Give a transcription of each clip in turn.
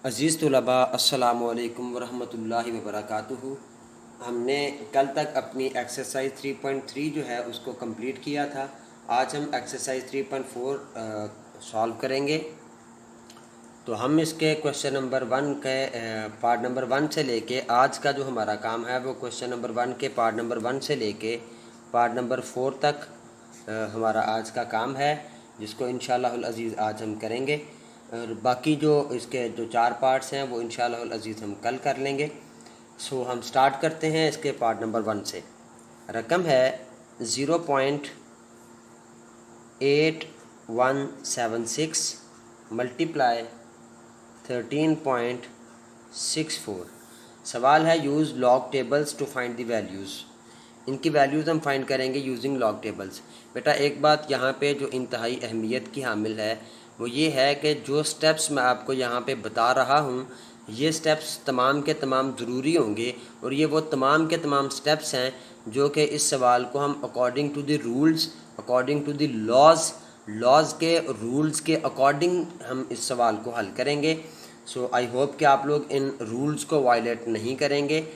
अज़ीज़ तुलबा अस्सलामु अलैकुम वरहमतुल्लाहि वबरकातुहू। हमने कल तक अपनी एक्सरसाइज 3.3 जो है उसको कंप्लीट किया था। आज हम एक्सरसाइज 3.4 सॉल्व करेंगे। तो हम इसके क्वेश्चन नंबर 1 के पार्ट नंबर 1 से लेके आज का जो हमारा काम है वो क्वेश्चन नंबर 1 के पार्ट नंबर 1 से लेके पार्ट नंबर 4 तक हमारा आज का काम है, जिसको इंशाअल्लाहुल अज़ीज़ आज हम करेंगे। और बाकी जो इसके जो 4 पार्ट्स हैं वो इंशाअल्लाहुल अज़ीज़ हम कल कर लेंगे। सो हम स्टार्ट करते हैं इसके पार्ट नंबर 1 से। रकम है 0.8176 मल्टीप्लाई 13.64। सवाल है use log tables two find the values. इनकी वैल्यूज़ हम फाइंड करेंगे यूजिंग लॉग टेबल्स। बेटा एक बात यहाँ पे जो इंतहाई अहमियत की हामिल है वो ये है कि जो स्टेप्स मैं आपको यहाँ पे बता रहा हूँ ये स्टेप्स तमाम के तमाम ज़रूरी होंगे, और ये वो तमाम के तमाम स्टेप्स हैं जो कि इस सवाल को हम according to the rules, according to the laws के रूल्स के अकॉर्डिंग हम इस सवाल को हल करेंगे। सो आई होप कि आप लोग इन रूल्स को वायलेट नहीं करेंगे।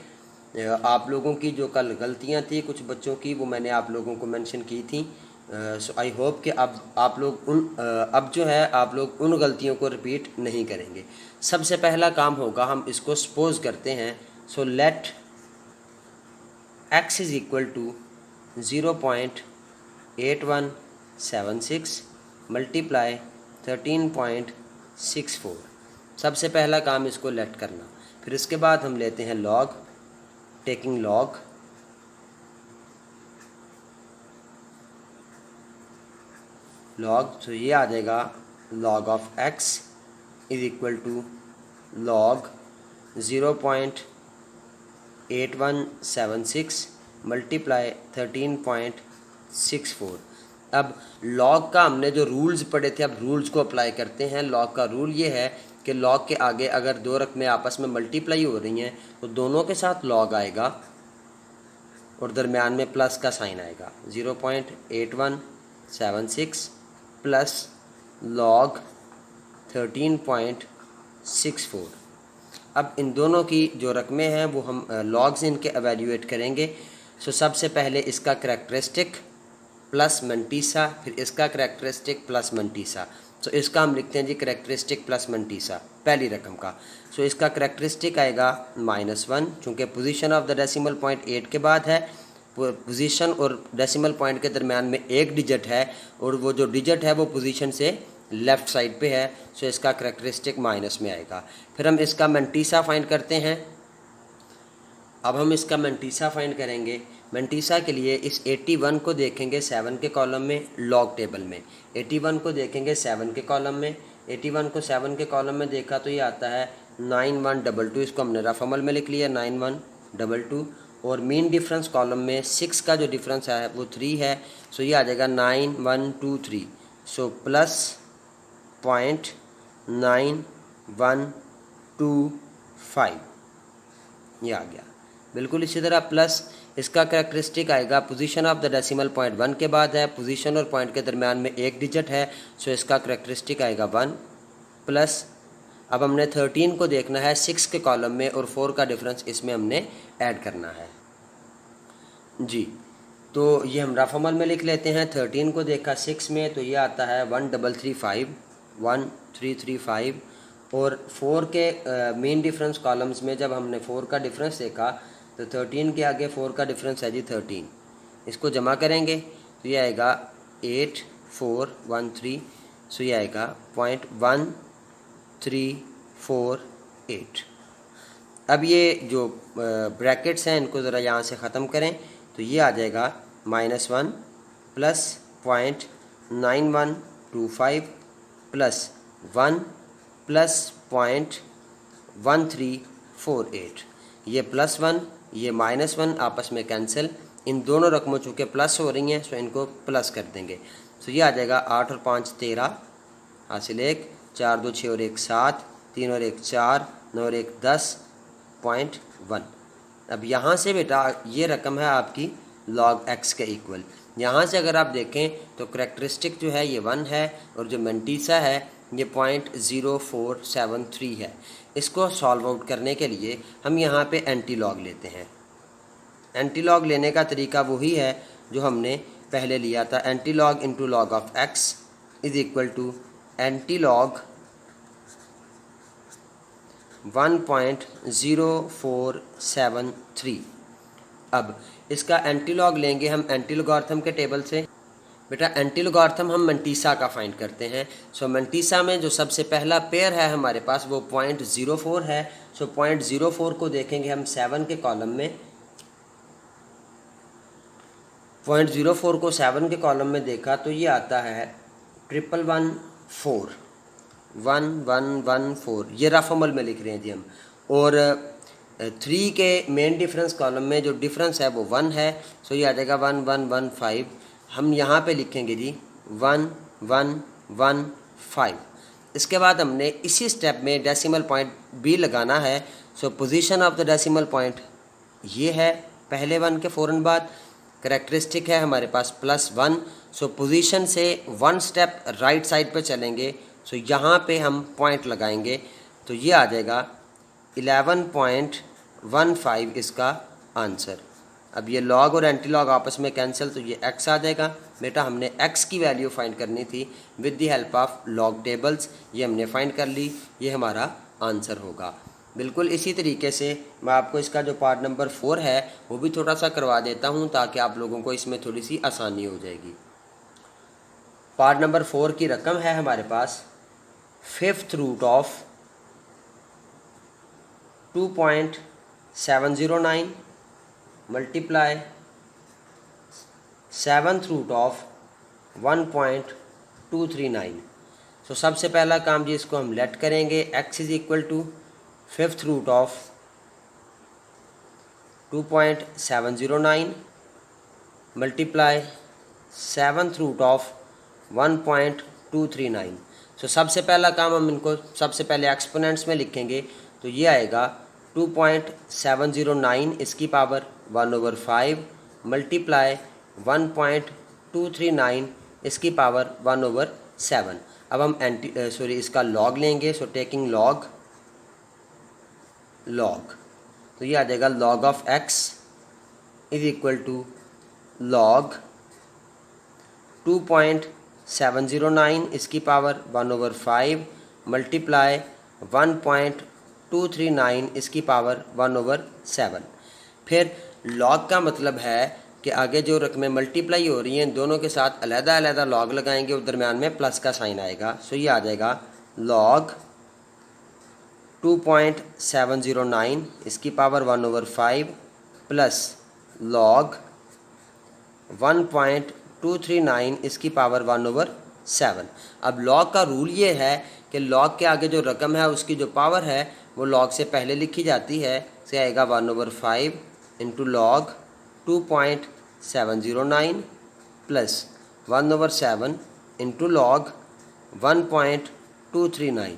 आप लोगों की जो कल गलतियां थी कुछ बच्चों की वो मैंने आप लोगों को मेंशन की थी। सो आई होप कि अब आप लोग अब जो है आप लोग उन गलतियों को रिपीट नहीं करेंगे। सबसे पहला काम होगा, हम इसको सपोज करते हैं। So let x is equal to 0.8176 multiply 13.64। सबसे पहला काम इसको लेट करना। फिर इसके बाद हम लेते हैं लॉग, टेकिंग लॉग। तो ये आ जाएगा log of x is equal to log 0.8176 multiply 13.64। अब log का हमने जो रूल्स पढ़े थे, अब रूल्स को अप्लाई करते हैं। log का रूल ये है कि log के आगे अगर दो रकमें आपस में मल्टीप्लाई हो रही हैं तो दोनों के साथ log आएगा और दरमियान में प्लस का साइन आएगा। 0.8176 प्लस log 13.64। अब इन दोनों की जो रकमें हैं वो हम लॉग्स इनके एवेल्यूएट करेंगे। सो सबसे पहले इसका करैक्टरिस्टिक प्लस मंटीसा, फिर इसका करैक्टरिस्टिक प्लस मंटीसा। सो इसका हम लिखते हैं जी करैक्टरिस्टिक प्लस मंटीसा पहली रकम का। सो इसका करैक्टरिस्टिक आएगा -1, चूँकि position of the decimal point 8 के बाद है। पोजीशन और डेसिमल पॉइंट के दरमियान में एक डिजिट है और वो जो डिजिट है वो पोजीशन से लेफ़्ट साइड पे है। सो इसका करैक्टरिस्टिक माइनस में आएगा। फिर हम इसका मंटीसा फाइंड करते हैं। अब हम इसका मंटीसा फाइंड करेंगे। मंटीसा के लिए इस 81 को देखेंगे 7 के कॉलम में लॉग टेबल में। 81 को देखेंगे 7 के कॉलम में। 81 को 7 के कॉलम में देखा तो ये आता है 9122। इसको हमने रफ अमल में लिख लिया 9122। और मीन डिफरेंस कॉलम में 6 का जो डिफरेंस है वो 3 है। सो ये आ जाएगा 9123। सो प्लस 0.9125 ये आ गया। बिल्कुल इसी तरह प्लस इसका करैक्टरिस्टिक आएगा, position of the decimal point 1 के बाद है, पोजीशन और पॉइंट के दरमियान में एक डिजिट है। सो इसका करैक्टरिस्टिक आएगा 1 प्लस। अब हमने 13 को देखना है 6 के कॉलम में और 4 का डिफरेंस इसमें हमने ऐड करना है जी। तो ये हम रफ अमल में लिख लेते हैं। 13 को देखा 6 में तो ये आता है 1335 और 4 के मेन डिफरेंस कॉलम्स में जब हमने 4 का डिफरेंस देखा तो 13 के आगे 4 का डिफरेंस है जी 13। इसको जमा करेंगे तो ये आएगा 8413। सो ये आएगा 0.1348। अब ये जो ब्रैकेट्स हैं इनको ज़रा यहाँ से ख़त्म करें तो ये आ जाएगा -1 प्लस 0.9125 प्लस 1 प्लस 0.1348। ये +1 ये -1 आपस में कैंसिल। इन दोनों रकमों चूँकि प्लस हो रही हैं सो इनको प्लस कर देंगे। सो ये आ जाएगा 8 और 5 13 हासिल 1, 4 2 6 और 1 7, 3 और 1 4, 9 और 1 10.1। अब यहाँ से बेटा ये रकम है आपकी log x के इक्वल। यहाँ से अगर आप देखें तो करैक्टरिस्टिक जो है ये 1 है और जो मंटीसा है ये 0.0473 है। इसको सॉल्व आउट करने के लिए हम यहाँ पे एंटी लॉग लेते हैं। एंटी लॉग लेने का तरीका वही है जो हमने पहले लिया था। Anti log into log of x is equal to anti log 1.0473। अब इसका एंटी लॉग लेंगे हम एंटी लॉगरिथम के टेबल से। बेटा एंटी लॉगरिथम हम मंटीसा का फाइंड करते हैं। सो मंटीसा में जो सबसे पहला पेयर है हमारे पास वो 0.04 है। सो 0.04 को देखेंगे हम 7 के कॉलम में। 0.04 को 7 के कॉलम में देखा तो ये आता है 1114 ये रफ अमल में लिख रहे हैं जी हम। और 3 के मेन डिफरेंस कॉलम में जो डिफरेंस है वो 1 है। सो ये आ जाएगा 1115। हम यहाँ पे लिखेंगे जी 1115। इसके बाद हमने इसी स्टेप में डेसिमल पॉइंट भी लगाना है। सो position of the decimal point ये है पहले 1 के फ़ौरन बाद। करेक्टरिस्टिक है हमारे पास +1। सो पोजीशन से 1 स्टेप राइट साइड पे चलेंगे। सो यहाँ पे हम पॉइंट लगाएंगे तो ये आ जाएगा 11.15 इसका आंसर। अब ये लॉग और एंटी लॉग आपस में कैंसिल तो ये x आ जाएगा। बेटा हमने x की वैल्यू फाइंड करनी थी with the help of log tables. ये हमने फाइंड कर ली, ये हमारा आंसर होगा। बिल्कुल इसी तरीके से मैं आपको इसका जो पार्ट नंबर 4 है वो भी थोड़ा सा करवा देता हूँ ताकि आप लोगों को इसमें थोड़ी सी आसानी हो जाएगी। पार्ट नंबर 4 की रकम है हमारे पास 5th root of 2.709 multiply 7th root of 1.239। So सबसे पहला काम जी इसको हम लेट करेंगे। x is equal to 5th root of 2.709 multiply 7th root of 1.239। So सबसे पहला काम हम इनको सबसे पहले एक्सपोनेंट्स में लिखेंगे तो ये आएगा 2.709 इसकी पावर 1/5 मल्टीप्लाई 1.239 इसकी पावर 1/7। अब हम इसका लॉग लेंगे। सो टेकिंग लॉग तो ये आ जाएगा log of x is equal to log 2.709 इसकी पावर 1/5 मल्टीप्लाई 1.239 इसकी पावर 1/7। फिर लॉग का मतलब है कि आगे जो रकमें मल्टीप्लाई हो रही हैं दोनों के साथ अलग अलग लॉग लगाएंगे और दरम्यान में प्लस का साइन आएगा। सो ये आ जाएगा लॉग 2.709 इसकी पावर 1/5 प्लस लॉग 1.239 इसकी पावर 1/7। अब लॉग का रूल ये है कि लॉग के आगे जो रकम है उसकी जो पावर है वो लॉग से पहले लिखी जाती है। से आएगा 1/5 into log 2.709 plus 1/7 into log 1.239।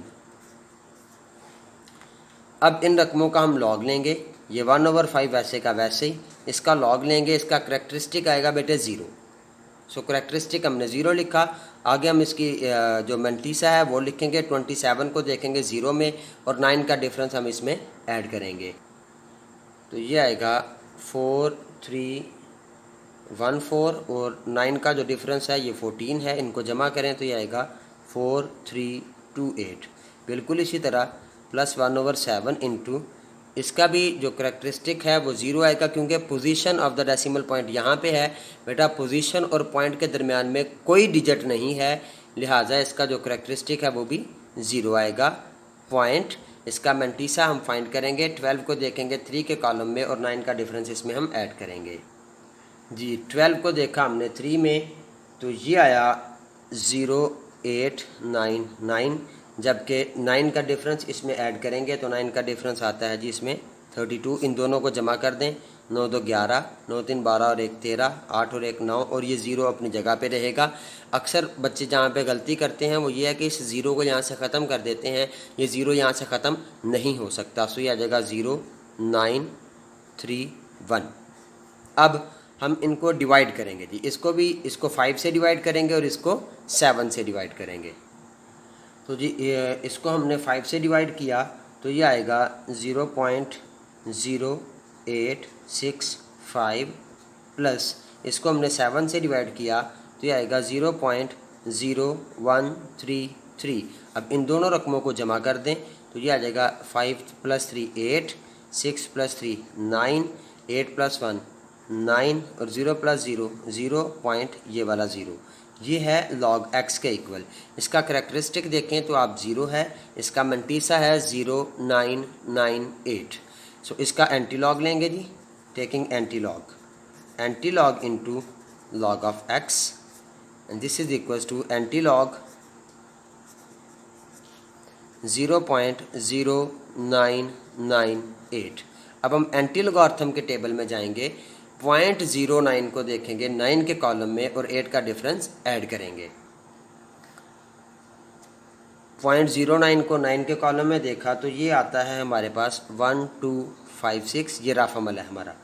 अब इन रकमों का हम लॉग लेंगे। ये 1/5 वैसे का वैसे ही, इसका लॉग लेंगे। इसका करेक्टरिस्टिक आएगा बेटे 0। सो करेक्टरिस्टिक हमने 0 लिखा। आगे हम इसकी जो मंटीसा है वो लिखेंगे। 27 को देखेंगे 0 में और 9 का डिफरेंस हम इसमें ऐड करेंगे तो ये आएगा 4314 और 9 का जो डिफरेंस है ये 14 है। इनको जमा करें तो ये आएगा 4328। बिल्कुल इसी तरह प्लस 1/7 इंटू इसका भी जो करेक्टरिस्टिक है वो 0 आएगा क्योंकि position of the decimal point यहाँ पे है। बेटा पोजीशन और पॉइंट के दरमियान में कोई डिजिट नहीं है, लिहाजा इसका जो करेक्टरिस्टिक है वो भी 0 आएगा। पॉइंट इसका मंटीसा हम फाइंड करेंगे। 12 को देखेंगे 3 के कॉलम में और 9 का डिफरेंस इसमें हम ऐड करेंगे जी। 12 को देखा हमने 3 में तो ये आया 0899, जबकि 9 का डिफरेंस इसमें ऐड करेंगे तो 9 का डिफरेंस आता है जी इसमें 32। इन दोनों को जमा कर दें। 9 2 11, 9 3 12 और 1 13, 8 और 1 9 और ये 0 अपनी जगह पे रहेगा। अक्सर बच्चे जहाँ पे गलती करते हैं वो ये है कि इस 0 को यहाँ से ख़त्म कर देते हैं। ये 0 यहाँ से ख़त्म नहीं हो सकता। सो ये आ जाएगा 0931। अब हम इनको डिवाइड करेंगे जी। इसको 5 से डिवाइड करेंगे और इसको 7 से डिवाइड करेंगे। तो जी इसको हमने 5 से डिवाइड किया तो ये आएगा 0.0865 प्लस इसको हमने 7 से डिवाइड किया तो ये आएगा 0.0133। अब इन दोनों रकमों को जमा कर दें तो ये आ जाएगा 5 + 3 8, 6 + 3 9, 8 + 1 9 और 0 + 0 0 पॉइंट ये वाला 0। ये है log x के इक्वल। इसका करेक्टरिस्टिक देखें तो आप 0 है, इसका मंटीसा है 0998। सो इसका एंटी लॉग लेंगे जी, taking anti log into log of x and this is equals to anti log 0.0998। अब हम एंटी लॉगरिथम के टेबल में जाएंगे, 0.09 को देखेंगे 9 के कॉलम में और 8 का डिफरेंस ऐड करेंगे। 0.09 को 9 के कॉलम में देखा तो ये आता है हमारे पास 1256, ये रफ अमल है हमारा।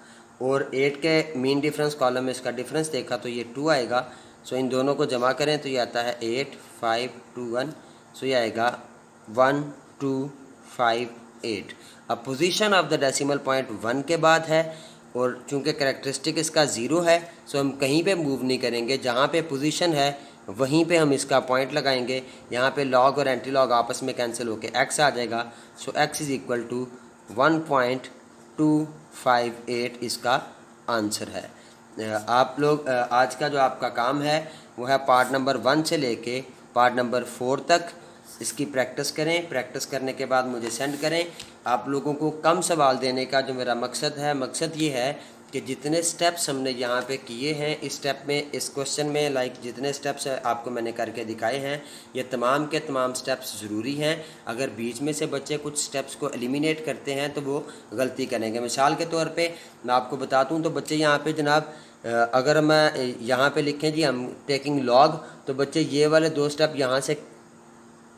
और 8 के मीन डिफरेंस कॉलम में इसका डिफरेंस देखा तो ये 2 आएगा। सो इन दोनों को जमा करें तो ये आता है 8521। सो ये आएगा 1258। अब position of the decimal point 1 के बाद है और चूंकि करेक्टरिस्टिक इसका 0 है सो हम कहीं पे मूव नहीं करेंगे, जहाँ पे पोजीशन है वहीं पे हम इसका पॉइंट लगाएंगे। यहाँ पे लॉग और एंटी लॉग आपस में कैंसिल होके x आ जाएगा। सो x इज़ इक्वल टू 1.258 इसका आंसर है। आप लोग आज का जो आपका काम है वो है पार्ट नंबर 1 से लेके पार्ट नंबर 4 तक इसकी प्रैक्टिस करें। प्रैक्टिस करने के बाद मुझे सेंड करें। आप लोगों को कम सवाल देने का जो मेरा मकसद ये है कि जितने स्टेप्स हमने यहाँ पे किए हैं इस स्टेप में, इस क्वेश्चन में जितने स्टेप्स आपको मैंने करके दिखाए हैं ये तमाम के तमाम स्टेप्स ज़रूरी हैं। अगर बीच में से बच्चे कुछ स्टेप्स को एलिमिनेट करते हैं तो वो गलती करेंगे। मिसाल के तौर पे मैं आपको बता दूँ तो बच्चे यहाँ पे जनाब अगर मैं यहाँ पे लिखें जी हम टेकिंग लॉग, तो बच्चे ये वाले 2 स्टेप यहाँ से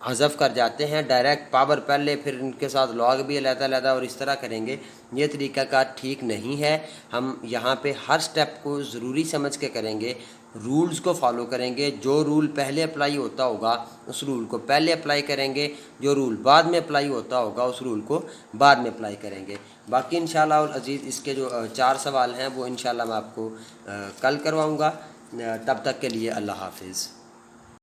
हज़फ कर जाते हैं, डायरेक्ट पावर पहले फिर इनके साथ लॉग भी अलग-अलग और इस तरह करेंगे। ये तरीक़ाकार ठीक नहीं है। हम यहाँ पे हर स्टेप को ज़रूरी समझ के करेंगे, रूल्स को फॉलो करेंगे। जो रूल पहले अप्लाई होता होगा उस रूल को पहले अप्लाई करेंगे, जो रूल बाद में अप्लाई होता होगा उस रूल को बाद में अप्लाई करेंगे। बाकी इंशाअल्लाह अज़ीज़ इसके जो 4 सवाल हैं वो इंशाअल्लाह मैं आपको कल करवाऊँगा। तब तक के लिए अल्लाह हाफिज़।